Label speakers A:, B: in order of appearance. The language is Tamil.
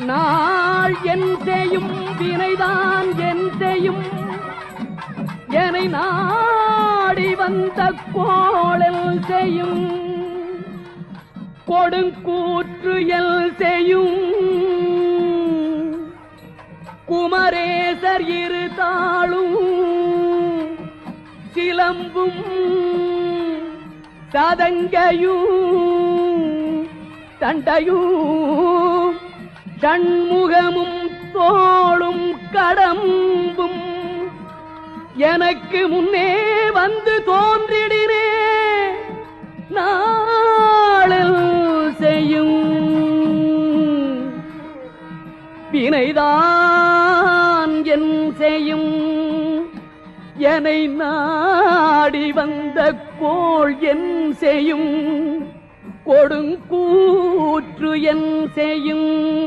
A: நாள் என் செய்யும் வினைதான் என் செய்யும் என்னை நாடி வந்த கோளல் செய்யும் கொடுங்கூற்று எல் செய்யும் குமரேசர் இரு தாளும் சிலம்பும் சதங்கையும் தண்டையும் சண்முகமும் தோளும் கடம்பும் எனக்கு முன்னே வந்து தோன்றிடினே நாளில் செய்யும் வினைதான் என் செய்யும் என்னை நாடி வந்த கோள் என் செய்யும் கொடுங்கூற்று என் செய்யும்